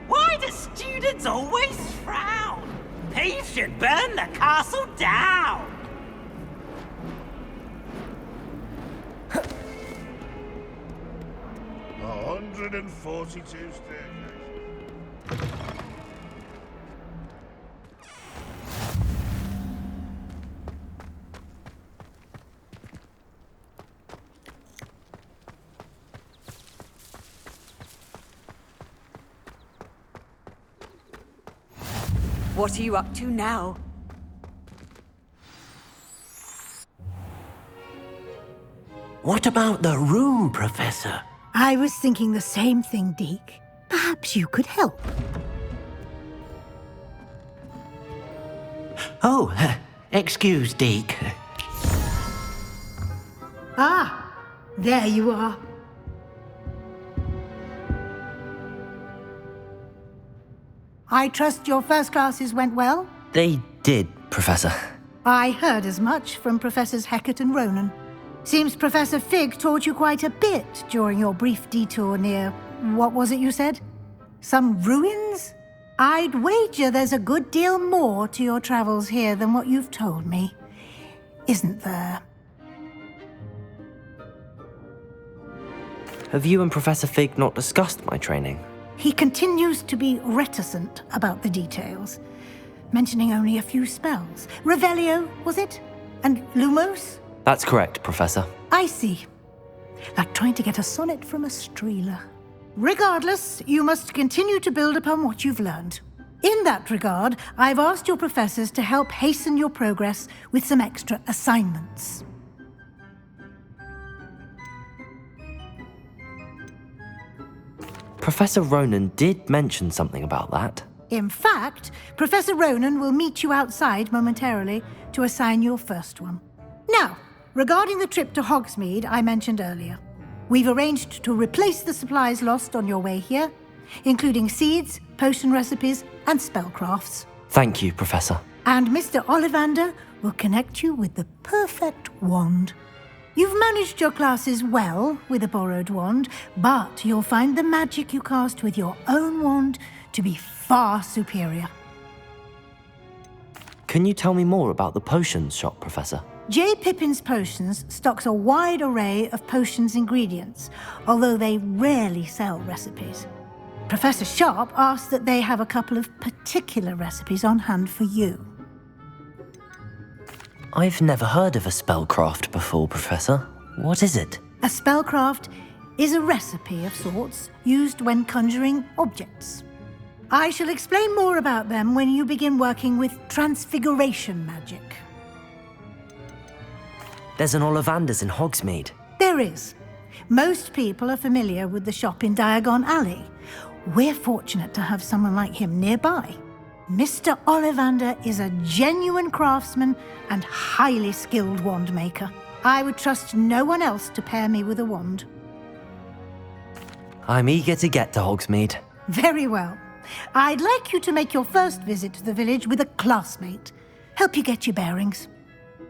Why do students always frown? He should burn the castle down! 142 staircases. What are you up to now? What about the room, Professor? I was thinking the same thing, Deke. Perhaps you could help. Oh, excuse, Deke. Ah, there you are. I trust your first classes went well? They did, Professor. I heard as much from Professors Hecat and Ronan. Seems Professor Fig taught you quite a bit during your brief detour near... what was it you said? Some ruins? I'd wager there's a good deal more to your travels here than what you've told me. Isn't there? Have you and Professor Fig not discussed my training? He continues to be reticent about the details, mentioning only a few spells. Revelio, was it? And Lumos? That's correct, Professor. I see. Like trying to get a sonnet from a streeler. Regardless, you must continue to build upon what you've learned. In that regard, I've asked your professors to help hasten your progress with some extra assignments. Professor Ronan did mention something about that. In fact, Professor Ronan will meet you outside momentarily to assign your first one. Now, regarding the trip to Hogsmeade I mentioned earlier, we've arranged to replace the supplies lost on your way here, including seeds, potion recipes, and spellcrafts. Thank you, Professor. And Mr. Ollivander will connect you with the perfect wand. You've managed your classes well with a borrowed wand, but you'll find the magic you cast with your own wand to be far superior. Can you tell me more about the potions shop, Professor? J. Pippin's Potions stocks a wide array of potions ingredients, although they rarely sell recipes. Professor Sharp asked that they have a couple of particular recipes on hand for you. I've never heard of a spellcraft before, Professor. What is it? A spellcraft is a recipe of sorts used when conjuring objects. I shall explain more about them when you begin working with transfiguration magic. There's an Ollivander's in Hogsmeade. There is. Most people are familiar with the shop in Diagon Alley. We're fortunate to have someone like him nearby. Mr. Ollivander is a genuine craftsman and highly skilled wand maker. I would trust no one else to pair me with a wand. I'm eager to get to Hogsmeade. Very well. I'd like you to make your first visit to the village with a classmate. Help you get your bearings.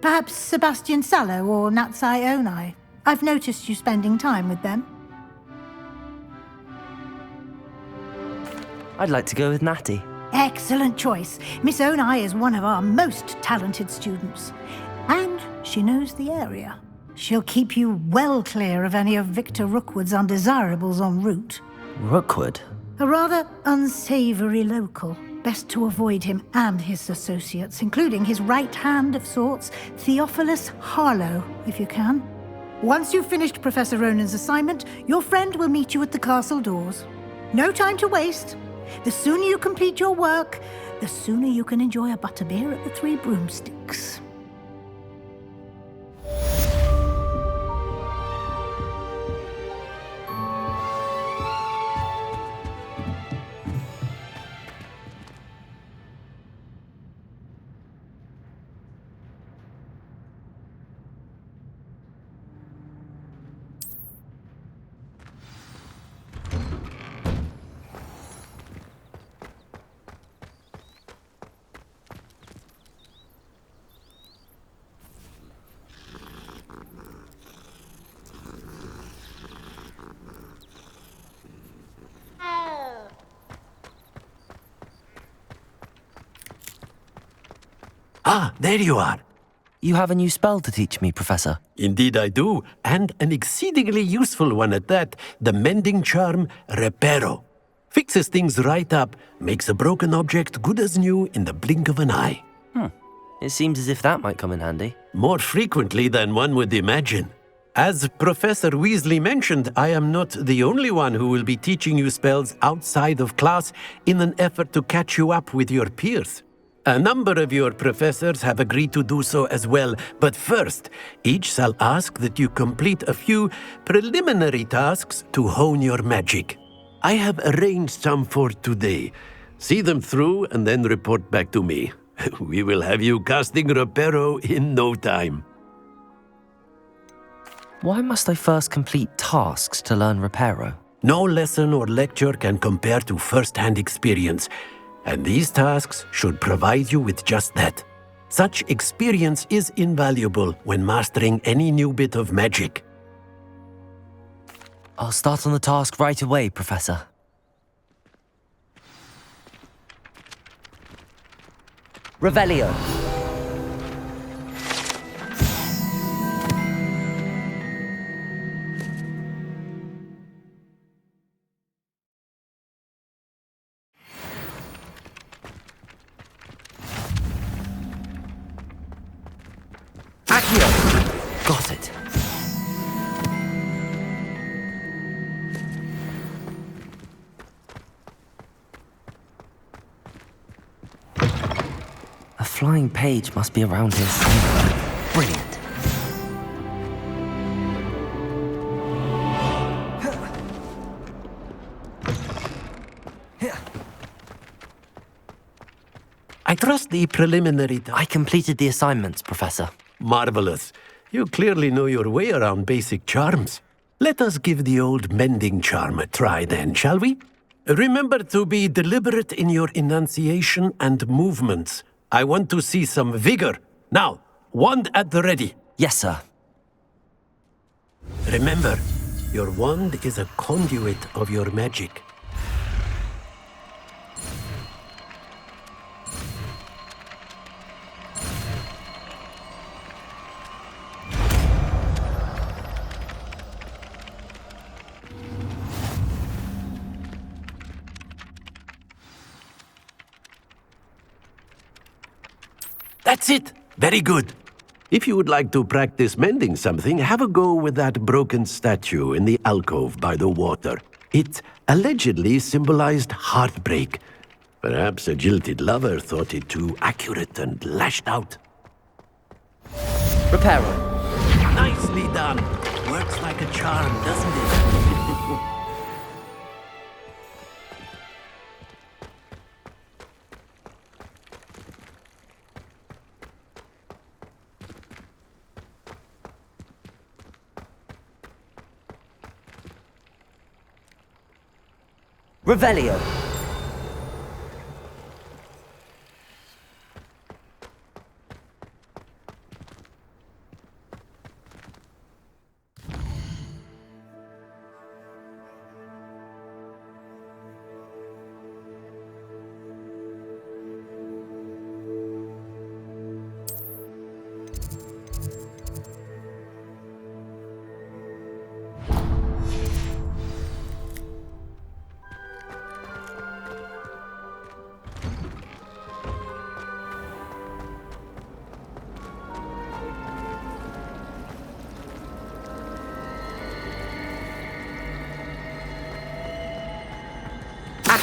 Perhaps Sebastian Sallow or Natsai Onai. I've noticed you spending time with them. I'd like to go with Natty. Excellent choice. Miss Onai is one of our most talented students. And she knows the area. She'll keep you well clear of any of Victor Rookwood's undesirables en route. Rookwood? A rather unsavory local. Best to avoid him and his associates, including his right hand of sorts, Theophilus Harlow, if you can. Once you've finished Professor Ronan's assignment, your friend will meet you at the castle doors. No time to waste. The sooner you complete your work, the sooner you can enjoy a butterbeer at the Three Broomsticks. Ah, there you are. You have a new spell to teach me, Professor. Indeed I do, and an exceedingly useful one at that, the mending charm Reparo. Fixes things right up, makes a broken object good as new in the blink of an eye. It seems as if that might come in handy. More frequently than one would imagine. As Professor Weasley mentioned, I am not the only one who will be teaching you spells outside of class in an effort to catch you up with your peers. A number of your professors have agreed to do so as well, but first, each shall ask that you complete a few preliminary tasks to hone your magic. I have arranged some for today. See them through and then report back to me. We will have you casting Reparo in no time. Why must I first complete tasks to learn Reparo? No lesson or lecture can compare to first-hand experience, and these tasks should provide you with just that. Such experience is invaluable when mastering any new bit of magic. I'll start on the task right away, Professor. Revelio. Accio. Got it. A flying page must be around here somewhere. Brilliant. I trust the preliminary I completed the assignments, Professor. Marvelous. You clearly know your way around basic charms. Let us give the old mending charm a try then, shall we? Remember to be deliberate in your enunciation and movements. I want to see some vigor. Now, wand at the ready. Yes, sir. Remember, your wand is a conduit of your magic. That's it! Very good. If you would like to practice mending something, have a go with that broken statue in the alcove by the water. It allegedly symbolized heartbreak. Perhaps a jilted lover thought it too accurate and lashed out. Reparo. Nicely done. Works like a charm, doesn't it? Revelio.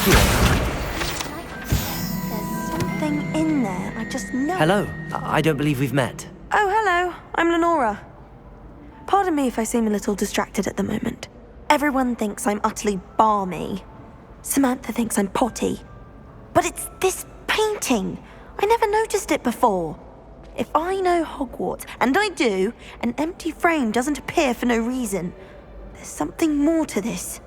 There's something in there, I just know. Hello. I don't believe we've met. Oh, hello. I'm Lenora. Pardon me if I seem a little distracted at the moment. Everyone thinks I'm utterly balmy. Samantha thinks I'm potty. But it's this painting. I never noticed it before. If I know Hogwarts, and I do, an empty frame doesn't appear for no reason. There's something more to this.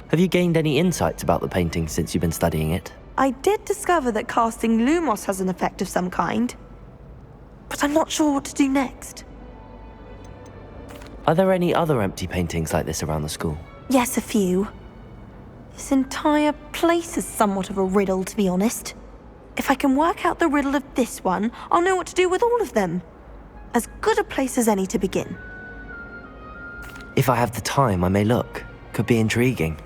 Have you gained any insights about the painting since you've been studying it? I did discover that casting Lumos has an effect of some kind. But I'm not sure what to do next. Are there any other empty paintings like this around the school? Yes, a few. This entire place is somewhat of a riddle, to be honest. If I can work out the riddle of this one, I'll know what to do with all of them. As good a place as any to begin. If I have the time, I may look. Could be intriguing.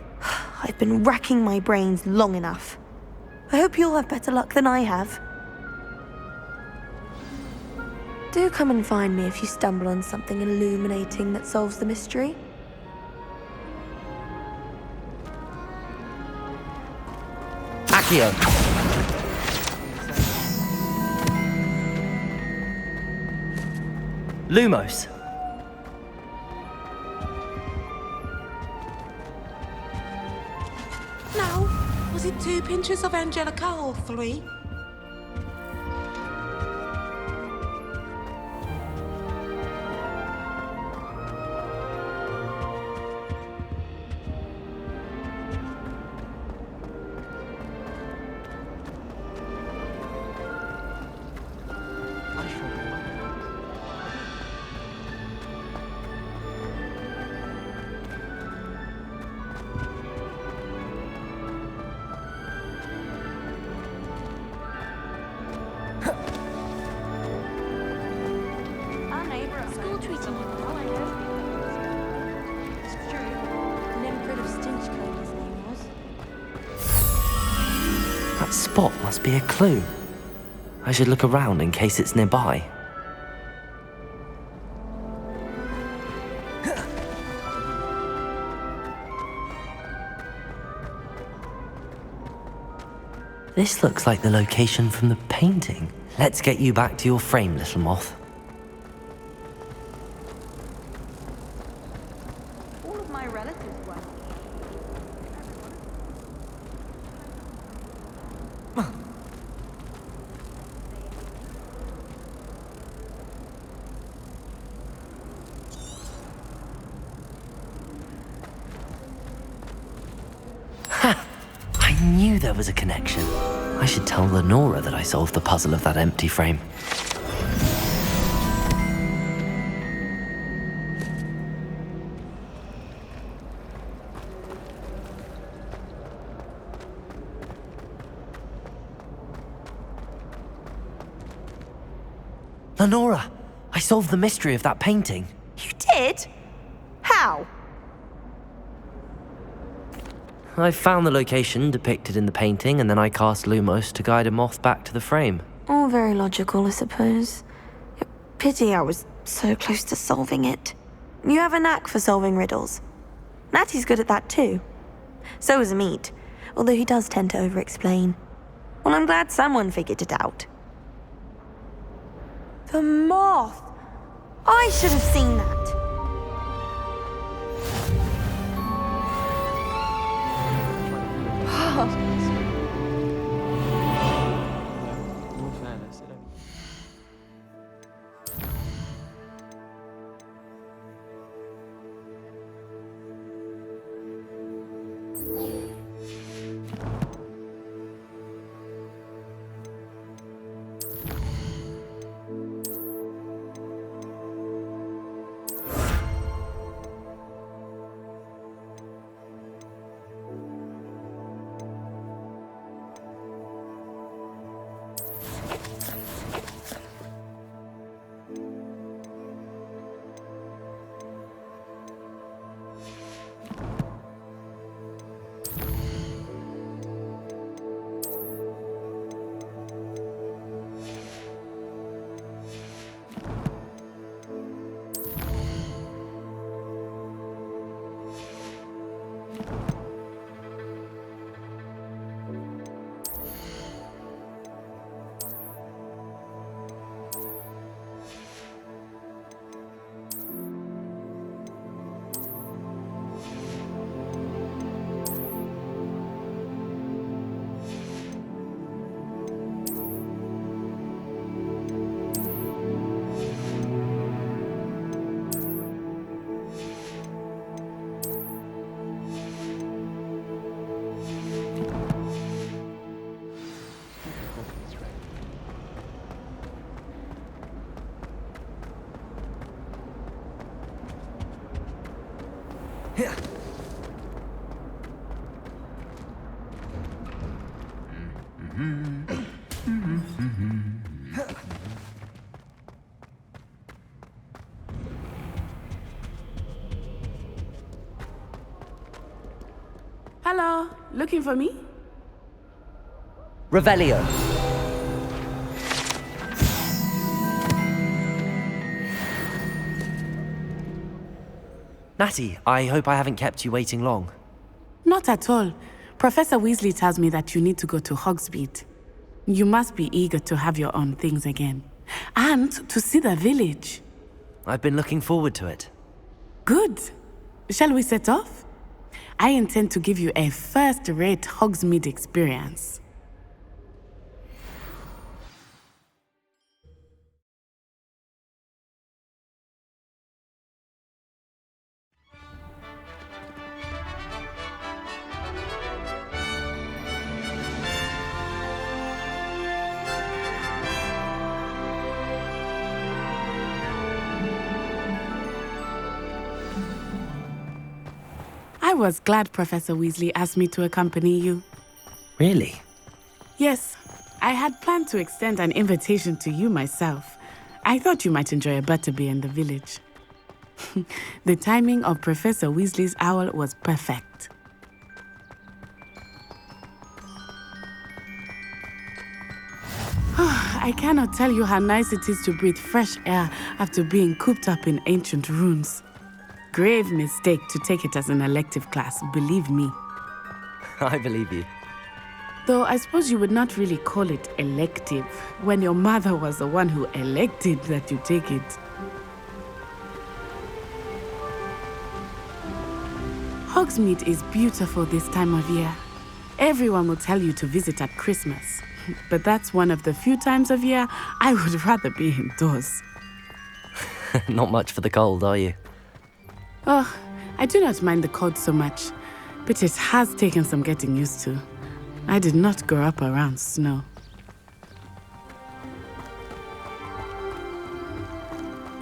I've been racking my brains long enough. I hope you'll have better luck than I have. Do come and find me if you stumble on something illuminating that solves the mystery. Accio! Lumos! Now, was it 2 pinches of Angelica or 3? That spot must be a clue. I should look around in case it's nearby. This looks like the location from the painting. Let's get you back to your frame, little moth. All of my relatives were. I knew there was a connection. I should tell Lenora that I solved the puzzle of that empty frame. Lenora! I solved the mystery of that painting. You did? How? I found the location depicted in the painting, and then I cast Lumos to guide a moth back to the frame. All very logical, I suppose. Pity I was so close to solving it. You have a knack for solving riddles. Natty's good at that too. So is Amit, although he does tend to over-explain. Well, I'm glad someone figured it out. The moth! I should have seen that. Hello, looking for me? Revelio. Natty, I hope I haven't kept you waiting long. Not at all. Professor Weasley tells me that you need to go to Hogsmeade. You must be eager to have your own things again. And to see the village. I've been looking forward to it. Good. Shall we set off? I intend to give you a first-rate Hogsmeade experience. I was glad Professor Weasley asked me to accompany you. Really? Yes, I had planned to extend an invitation to you myself. I thought you might enjoy a butterbeer in the village. The timing of Professor Weasley's owl was perfect. I cannot tell you how nice it is to breathe fresh air after being cooped up in ancient ruins. Grave mistake to take it as an elective class, believe me. I believe you. Though I suppose you would not really call it elective when your mother was the one who elected that you take it. Hogsmeade is beautiful this time of year. Everyone will tell you to visit at Christmas, but that's one of the few times of year I would rather be indoors. Not much for the cold, are you? Oh, I do not mind the cold so much, but it has taken some getting used to. I did not grow up around snow.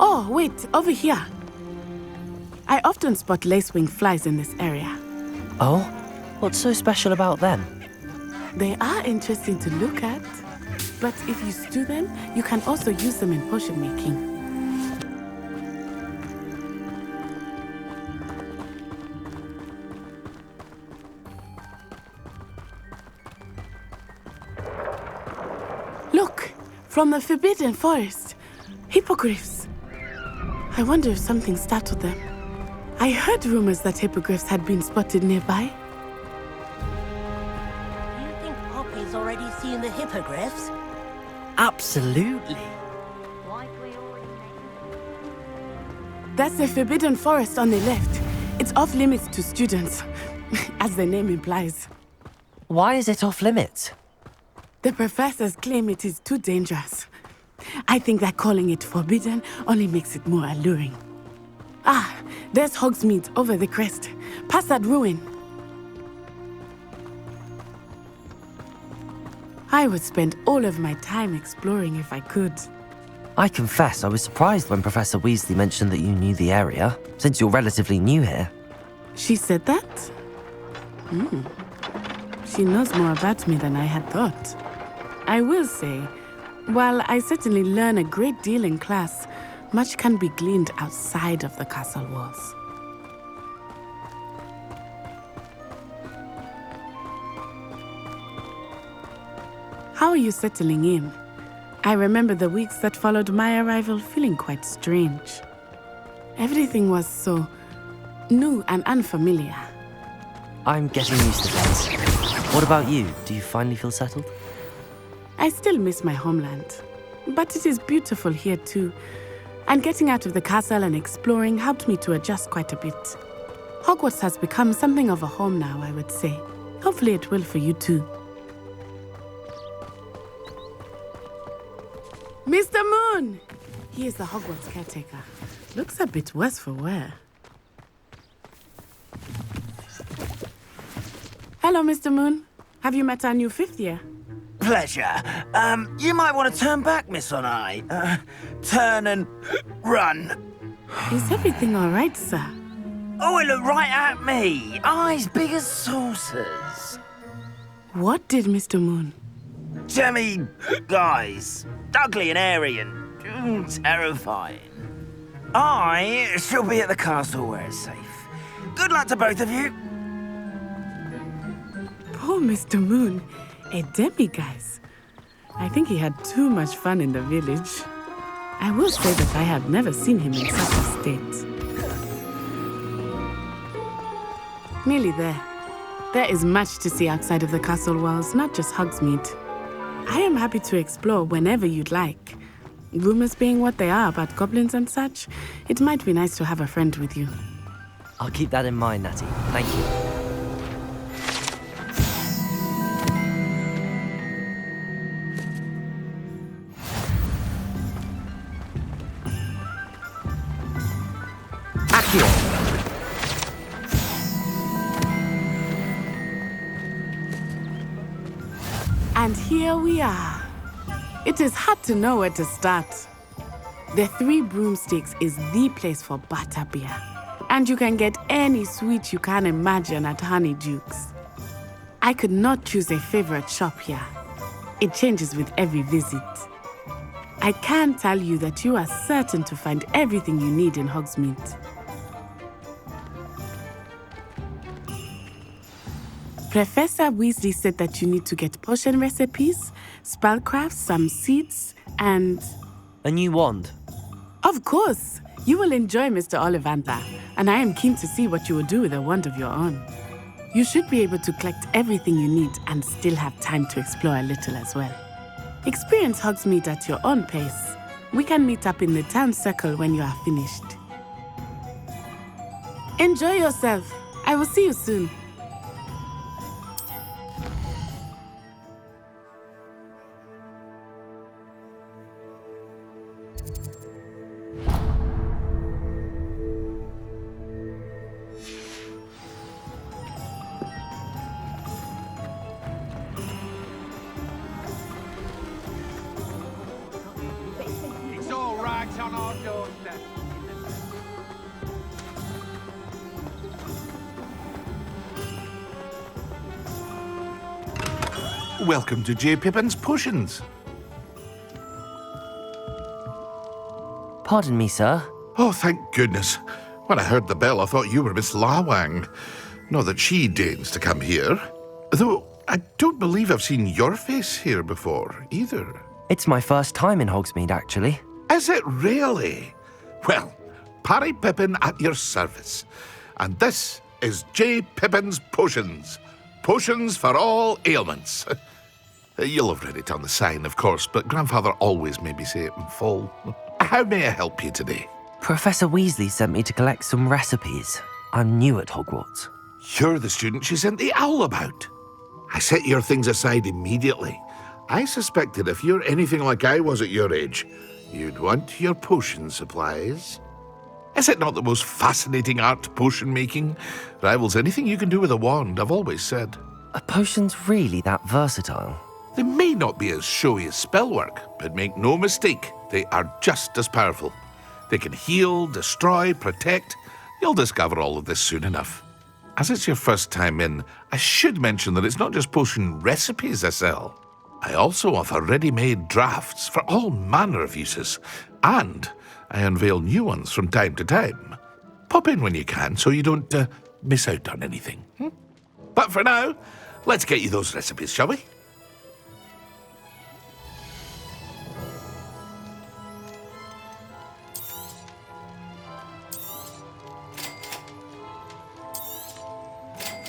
Oh, wait, over here. I often spot lacewing flies in this area. Oh? What's so special about them? They are interesting to look at, but if you stew them, you can also use them in potion making. Look, from the Forbidden Forest, hippogriffs. I wonder if something startled them. I heard rumors that hippogriffs had been spotted nearby. You think Poppy's already seen the hippogriffs? Absolutely. That's the Forbidden Forest on the left. It's off limits to students, as the name implies. Why is it off limits? The professors claim it is too dangerous. I think that calling it forbidden only makes it more alluring. Ah, there's Hogsmeade over the crest, past that ruin. I would spend all of my time exploring if I could. I confess I was surprised when Professor Weasley mentioned that you knew the area, since you're relatively new here. She said that? She knows more about me than I had thought. I will say, while I certainly learn a great deal in class, much can be gleaned outside of the castle walls. How are you settling in? I remember the weeks that followed my arrival feeling quite strange. Everything was so new and unfamiliar. I'm getting used to things. What about you? Do you finally feel settled? I still miss my homeland, but it is beautiful here too. And getting out of the castle and exploring helped me to adjust quite a bit. Hogwarts has become something of a home now, I would say. Hopefully it will for you too. Mr. Moon! He is the Hogwarts caretaker. Looks a bit worse for wear. Hello, Mr. Moon. Have you met our new fifth year? Pleasure. You might want to turn back, Miss Onai. Turn and run. Is everything all right, sir? Oh, it looked right at me. Eyes big as saucers. What did Mr. Moon? Jemmy guys. Ugly and airy and terrifying. I shall be at the castle where it's safe. Good luck to both of you. Oh, Mr. Moon, a demiguise. I think he had too much fun in the village. I will say that I have never seen him in such a state. Nearly there. There is much to see outside of the castle walls, not just Hogsmeade. I am happy to explore whenever you'd like. Rumors being what they are about goblins and such, it might be nice to have a friend with you. I'll keep that in mind, Natty. Thank you. Accio! And here we are. It is hard to know where to start. The Three Broomsticks is the place for butterbeer. And you can get any sweet you can imagine at Honeydukes. I could not choose a favorite shop here. It changes with every visit. I can tell you that you are certain to find everything you need in Hogsmeade. Professor Weasley said that you need to get potion recipes, spellcrafts, some seeds, and... A new wand. Of course! You will enjoy Mr. Ollivander, and I am keen to see what you will do with a wand of your own. You should be able to collect everything you need and still have time to explore a little as well. Experience Hogsmeade at your own pace. We can meet up in the town circle when you are finished. Enjoy yourself. I will see you soon. It's all right on our doorstep. Welcome to J. Pippin's Potions. Pardon me, sir. Oh, thank goodness. When I heard the bell, I thought you were Miss Lawang. Not that she deigns to come here. Though I don't believe I've seen your face here before, either. It's my first time in Hogsmeade, actually. Is it really? Well, Parry Pippin at your service. And this is J. Pippin's Potions. Potions for all ailments. You'll have read it on the sign, of course, but Grandfather always made me say it in full. How may I help you today? Professor Weasley sent me to collect some recipes. I'm new at Hogwarts. You're the student she sent the owl about. I set your things aside immediately. I suspected if you're anything like I was at your age, you'd want your potion supplies. Is it not the most fascinating art, potion making? Rivals anything you can do with a wand, I've always said. Are potions really that versatile? They may not be as showy as spellwork, but make no mistake, they are just as powerful. They can heal, destroy, protect. You'll discover all of this soon enough. As it's your first time in, I should mention that it's not just potion recipes I sell. I also offer ready-made drafts for all manner of uses, and I unveil new ones from time to time. Pop in when you can so you don't miss out on anything. But for now, let's get you those recipes, shall we?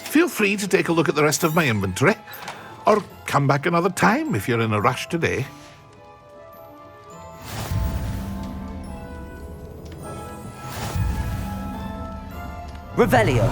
Feel free to take a look at the rest of my inventory, or come back another time if you're in a rush today. Revelio.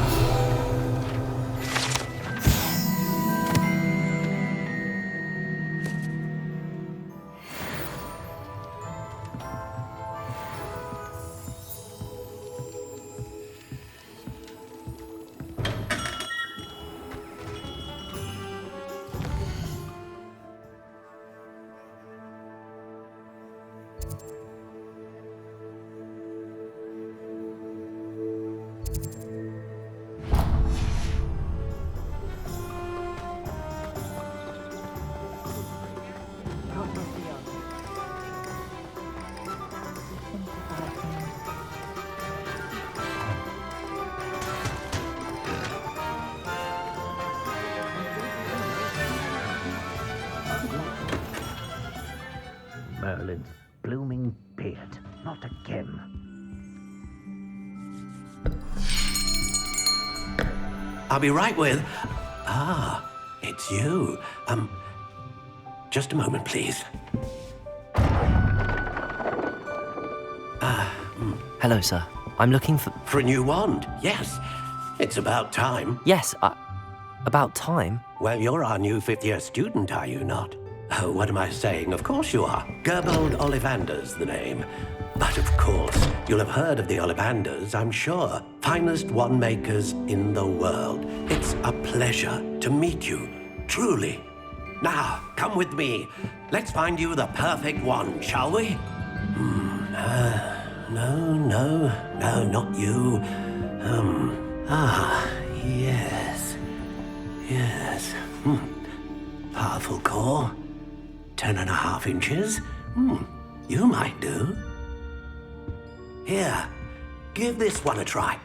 him. I'll be right with... Ah, it's you. Just a moment, please. Hello, sir. I'm looking for... For a new wand, yes. It's about time. Yes, about time. Well, you're our new fifth-year student, are you not? Oh, what am I saying? Of course you are. Gerbold Ollivander's the name. But of course, you'll have heard of the Ollivanders, I'm sure. Finest wand makers in the world. It's a pleasure to meet you, truly. Now, come with me. Let's find you the perfect wand, shall we? No, not you. Yes. Powerful core. 10.5 inches. You might do. Here, give this one a try.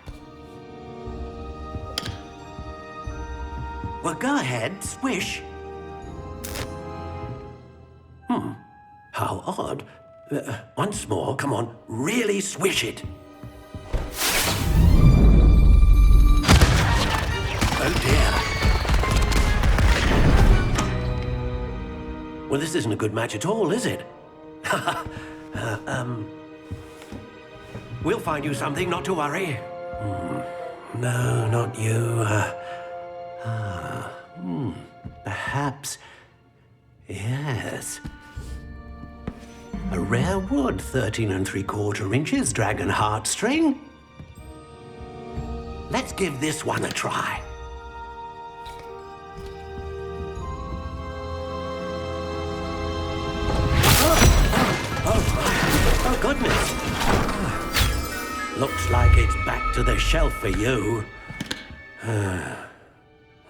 Well, go ahead, swish. How odd. Once more, come on, really swish it. Oh dear. Well, this isn't a good match at all, is it? We'll find you something, not to worry. No, not you. Perhaps... Yes. A rare wood, 13 3/4 inches, dragon heartstring. Let's give this one a try. Oh, goodness. Looks like it's back to the shelf for you.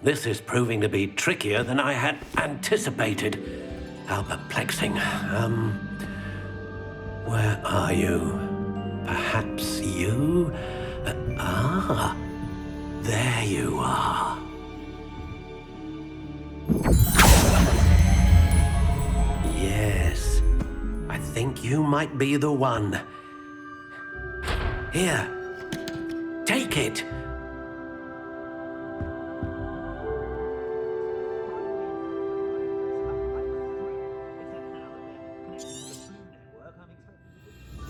This is proving to be trickier than I had anticipated. How perplexing. Where are you? Perhaps you? There you are. Yes, I think you might be the one. Here, take it.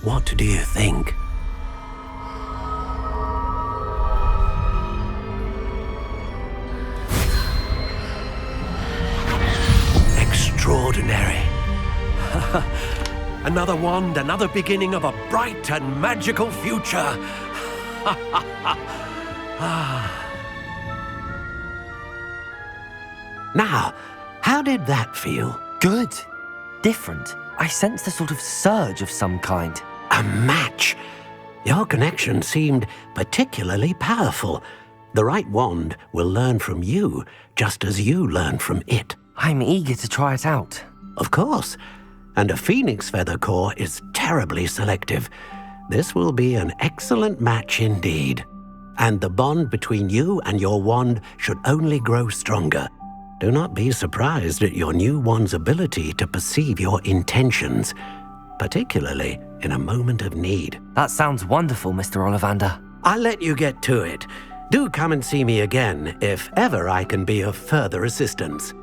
What do you think? Extraordinary. Another wand, another beginning of a bright and magical future. Now, how did that feel? Good. Different. I sensed a sort of surge of some kind. A match. Your connection seemed particularly powerful. The right wand will learn from you, just as you learn from it. I'm eager to try it out. Of course. And a phoenix feather core is terribly selective. This will be an excellent match indeed. And the bond between you and your wand should only grow stronger. Do not be surprised at your new wand's ability to perceive your intentions, particularly in a moment of need. That sounds wonderful, Mr. Ollivander. I'll let you get to it. Do come and see me again if ever I can be of further assistance.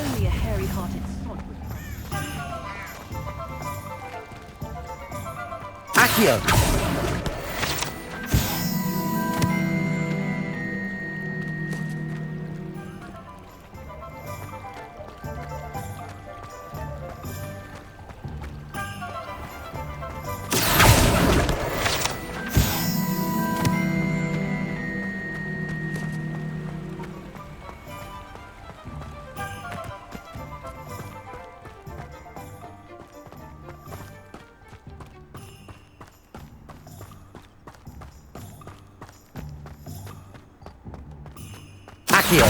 Only a hairy-hearted sod would. Accio! Accio.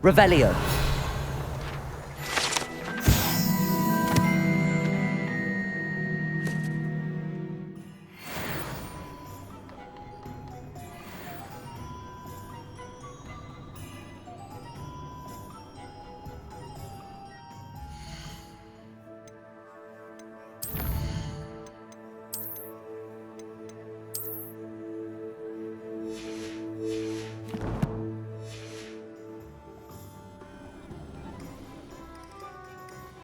Revelio.